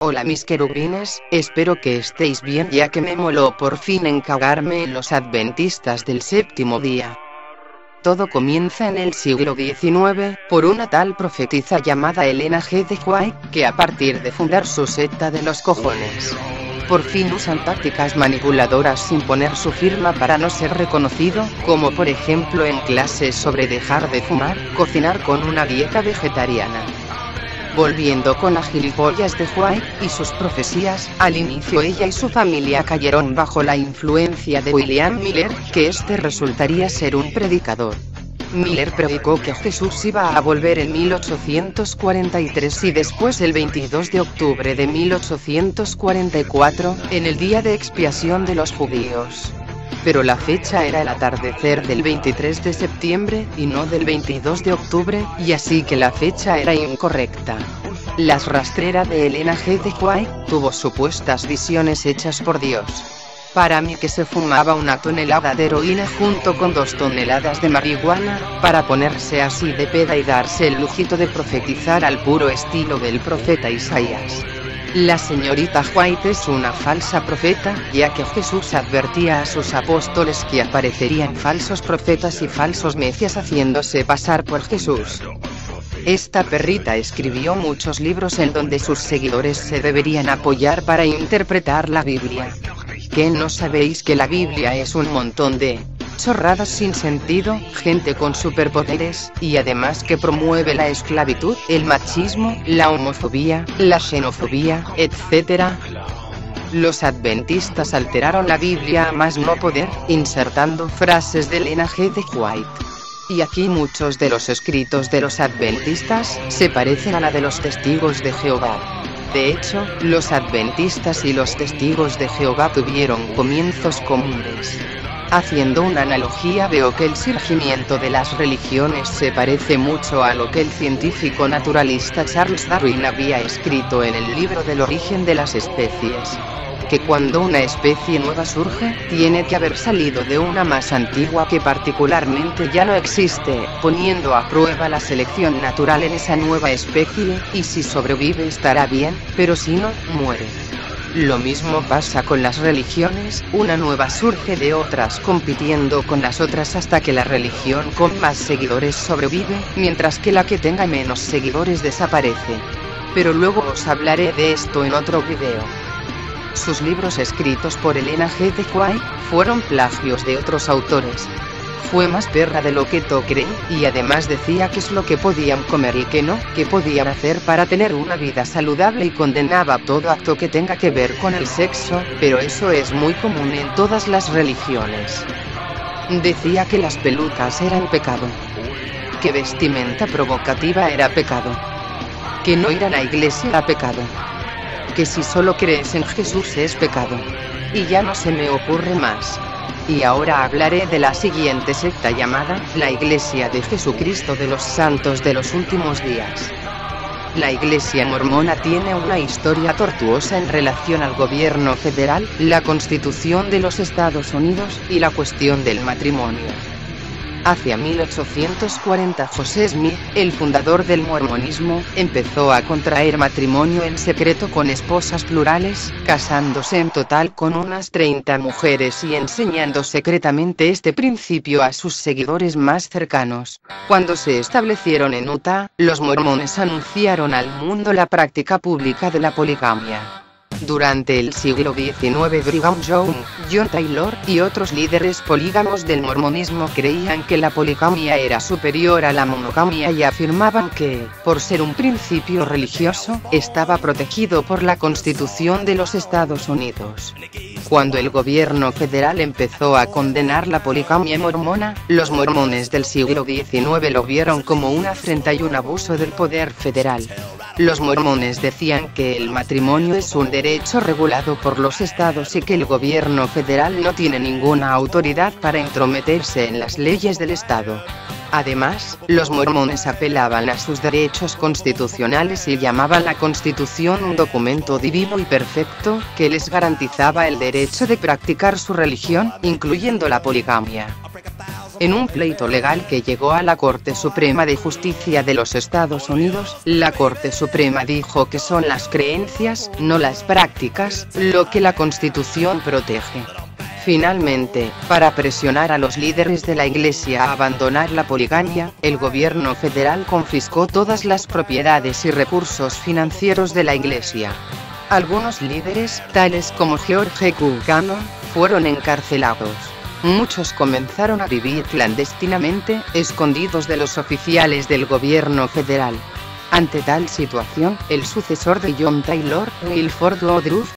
Hola mis querubines, espero que estéis bien ya que me moló por fin encagarme en los adventistas del séptimo día. Todo comienza en el siglo XIX, por una tal profetisa llamada Elena G. de White, que a partir de fundar su secta de los cojones, por fin usan tácticas manipuladoras sin poner su firma para no ser reconocido, como por ejemplo en clases sobre dejar de fumar, cocinar con una dieta vegetariana. Volviendo con las gilipollas de White y sus profecías, al inicio ella y su familia cayeron bajo la influencia de William Miller, que este resultaría ser un predicador. Miller predicó que Jesús iba a volver en 1843 y después el 22 de octubre de 1844, en el día de expiación de los judíos. Pero la fecha era el atardecer del 23 de septiembre, y no del 22 de octubre, y así que la fecha era incorrecta. La rastrera de Elena G. de White tuvo supuestas visiones hechas por Dios. Para mí que se fumaba 1 tonelada de heroína junto con 2 toneladas de marihuana, para ponerse así de peda y darse el lujito de profetizar al puro estilo del profeta Isaías. La señorita White es una falsa profeta, ya que Jesús advertía a sus apóstoles que aparecerían falsos profetas y falsos mesias haciéndose pasar por Jesús. Esta perrita escribió muchos libros en donde sus seguidores se deberían apoyar para interpretar la Biblia. ¿Qué no sabéis que la Biblia es un montón de chorradas sin sentido, gente con superpoderes, y además que promueve la esclavitud, el machismo, la homofobía, la xenofobia, etc.? Los adventistas alteraron la Biblia a más no poder, insertando frases de Elena G. de White. Y aquí muchos de los escritos de los adventistas se parecen a la de los testigos de Jehová. De hecho, los adventistas y los testigos de Jehová tuvieron comienzos comunes. Haciendo una analogía, veo que el surgimiento de las religiones se parece mucho a lo que el científico naturalista Charles Darwin había escrito en el libro del origen de las especies. Que cuando una especie nueva surge, tiene que haber salido de una más antigua que particularmente ya no existe, poniendo a prueba la selección natural en esa nueva especie, y si sobrevive estará bien, pero si no, muere. Lo mismo pasa con las religiones, una nueva surge de otras compitiendo con las otras hasta que la religión con más seguidores sobrevive, mientras que la que tenga menos seguidores desaparece. Pero luego os hablaré de esto en otro video. Sus libros escritos por Elena G. de White fueron plagios de otros autores. Fue más perra de lo que creen, y además decía qué es lo que podían comer y qué no, qué podían hacer para tener una vida saludable y condenaba todo acto que tenga que ver con el sexo, pero eso es muy común en todas las religiones. Decía que las pelucas eran pecado. Que vestimenta provocativa era pecado. Que no ir a la iglesia era pecado. Que si solo crees en Jesús es pecado. Y ya no se me ocurre más. Y ahora hablaré de la siguiente secta llamada, la Iglesia de Jesucristo de los Santos de los Últimos Días. La Iglesia mormona tiene una historia tortuosa en relación al gobierno federal, la Constitución de los Estados Unidos, y la cuestión del matrimonio. Hacia 1840 José Smith, el fundador del mormonismo, empezó a contraer matrimonio en secreto con esposas plurales, casándose en total con unas 30 mujeres y enseñando secretamente este principio a sus seguidores más cercanos. Cuando se establecieron en Utah, los mormones anunciaron al mundo la práctica pública de la poligamia. Durante el siglo XIX Brigham Young, John Taylor y otros líderes polígamos del mormonismo creían que la poligamia era superior a la monogamia y afirmaban que, por ser un principio religioso, estaba protegido por la Constitución de los Estados Unidos. Cuando el gobierno federal empezó a condenar la poligamia mormona, los mormones del siglo XIX lo vieron como una afrenta y un abuso del poder federal. Los mormones decían que el matrimonio es un derecho regulado por los estados y que el gobierno federal no tiene ninguna autoridad para entrometerse en las leyes del estado. Además, los mormones apelaban a sus derechos constitucionales y llamaban la Constitución un documento divino y perfecto, que les garantizaba el derecho de practicar su religión, incluyendo la poligamia. En un pleito legal que llegó a la Corte Suprema de Justicia de los Estados Unidos, la Corte Suprema dijo que son las creencias, no las prácticas, lo que la Constitución protege. Finalmente, para presionar a los líderes de la Iglesia a abandonar la poligamia, el gobierno federal confiscó todas las propiedades y recursos financieros de la Iglesia. Algunos líderes, tales como George Buchanan, fueron encarcelados. Muchos comenzaron a vivir clandestinamente, escondidos de los oficiales del gobierno federal. Ante tal situación, el sucesor de John Taylor, Wilford Woodruff,